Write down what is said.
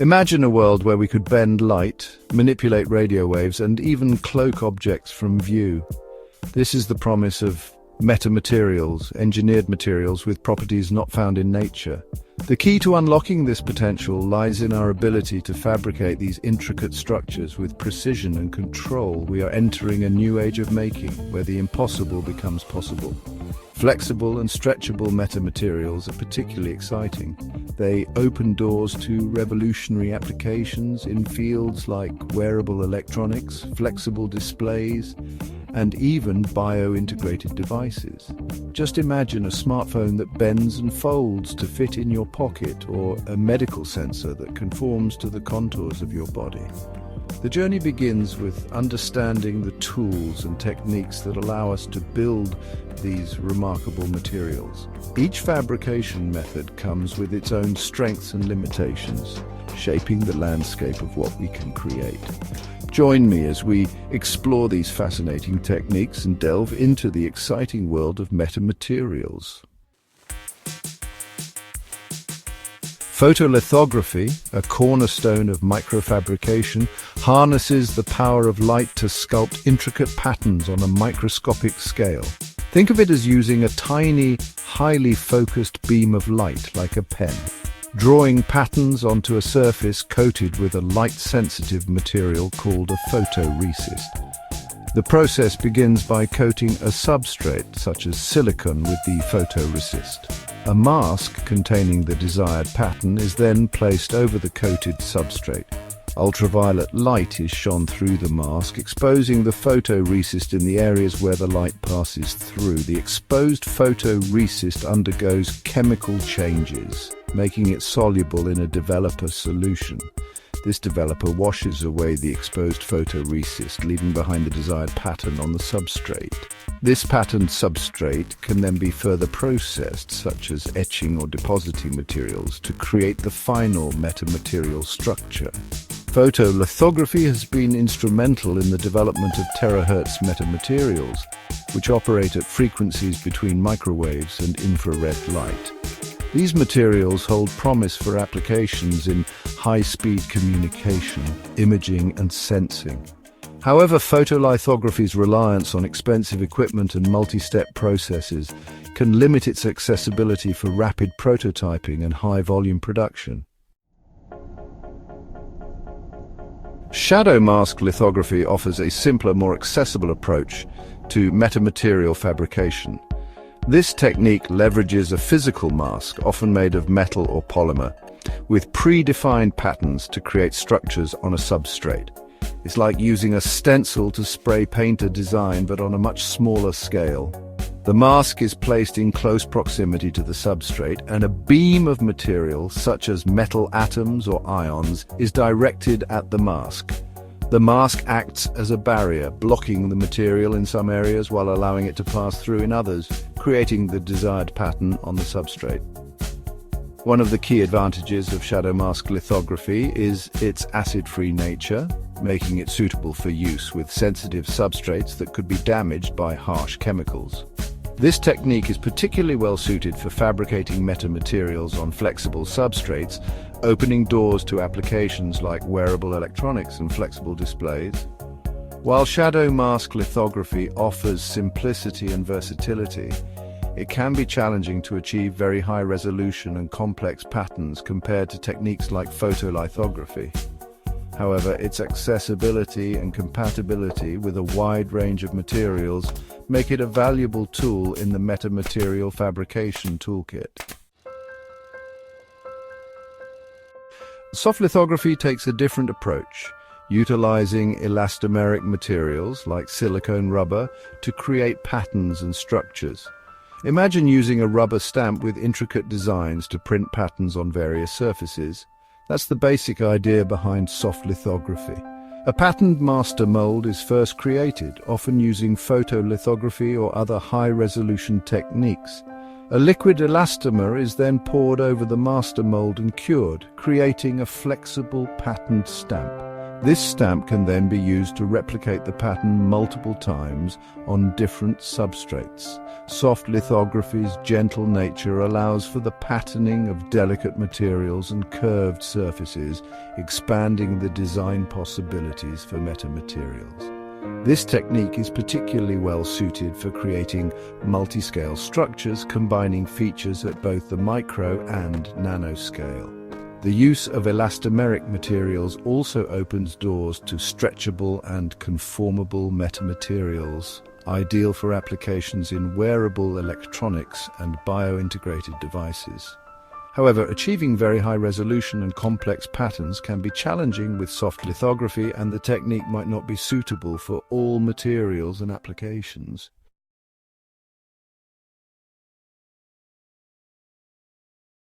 Imagine a world where we could bend light, manipulate radio waves, and even cloak objects from view. This is the promise of metamaterials, engineered materials with properties not found in nature. The key to unlocking this potential lies in our ability to fabricate these intricate structures with precision and control. We are entering a new age of making, where the impossible becomes possible. Flexible and stretchable metamaterials are particularly exciting. They open doors to revolutionary applications in fields like wearable electronics, flexible displays, and even bio-integrated devices. Just imagine a smartphone that bends and folds to fit in your pocket, or a medical sensor that conforms to the contours of your body. The journey begins with understanding the tools and techniques that allow us to build these remarkable materials. Each fabrication method comes with its own strengths and limitations, shaping the landscape of what we can create. Join me as we explore these fascinating techniques and delve into the exciting world of metamaterials. Photolithography, a cornerstone of microfabrication, harnesses the power of light to sculpt intricate patterns on a microscopic scale. Think of it as using a tiny, highly focused beam of light, like a pen, drawing patterns onto a surface coated with a light-sensitive material called a photoresist. The process begins by coating a substrate, such as silicon, with the photoresist. A mask containing the desired pattern is then placed over the coated substrate. Ultraviolet light is shone through the mask, exposing the photoresist in the areas where the light passes through. The exposed photoresist undergoes chemical changes, making it soluble in a developer solution. This developer washes away the exposed photoresist, leaving behind the desired pattern on the substrate. This patterned substrate can then be further processed, such as etching or depositing materials, to create the final metamaterial structure. Photolithography has been instrumental in the development of terahertz metamaterials, which operate at frequencies between microwaves and infrared light. These materials hold promise for applications in high-speed communication, imaging, and sensing. However, photolithography's reliance on expensive equipment and multi-step processes can limit its accessibility for rapid prototyping and high-volume production. Shadow mask lithography offers a simpler, more accessible approach to metamaterial fabrication. This technique leverages a physical mask, often made of metal or polymer, with predefined patterns to create structures on a substrate. It's like using a stencil to spray paint a design, but on a much smaller scale. The mask is placed in close proximity to the substrate, and a beam of material, such as metal atoms or ions, is directed at the mask. The mask acts as a barrier, blocking the material in some areas while allowing it to pass through in others, creating the desired pattern on the substrate. One of the key advantages of shadow mask lithography is its acid-free nature, making it suitable for use with sensitive substrates that could be damaged by harsh chemicals. This technique is particularly well suited for fabricating metamaterials on flexible substrates, opening doors to applications like wearable electronics and flexible displays. While shadow mask lithography offers simplicity and versatility, it can be challenging to achieve very high resolution and complex patterns compared to techniques like photolithography. However, its accessibility and compatibility with a wide range of materials make it a valuable tool in the metamaterial fabrication toolkit. Soft lithography takes a different approach, utilizing elastomeric materials like silicone rubber to create patterns and structures. Imagine using a rubber stamp with intricate designs to print patterns on various surfaces. That's the basic idea behind soft lithography. A patterned master mold is first created, often using photolithography or other high-resolution techniques. A liquid elastomer is then poured over the master mold and cured, creating a flexible patterned stamp. This stamp can then be used to replicate the pattern multiple times on different substrates. Soft lithography's gentle nature allows for the patterning of delicate materials and curved surfaces, expanding the design possibilities for metamaterials. This technique is particularly well suited for creating multi-scale structures, combining features at both the micro and nanoscale. The use of elastomeric materials also opens doors to stretchable and conformable metamaterials, ideal for applications in wearable electronics and bio-integrated devices. However, achieving very high resolution and complex patterns can be challenging with soft lithography, and the technique might not be suitable for all materials and applications.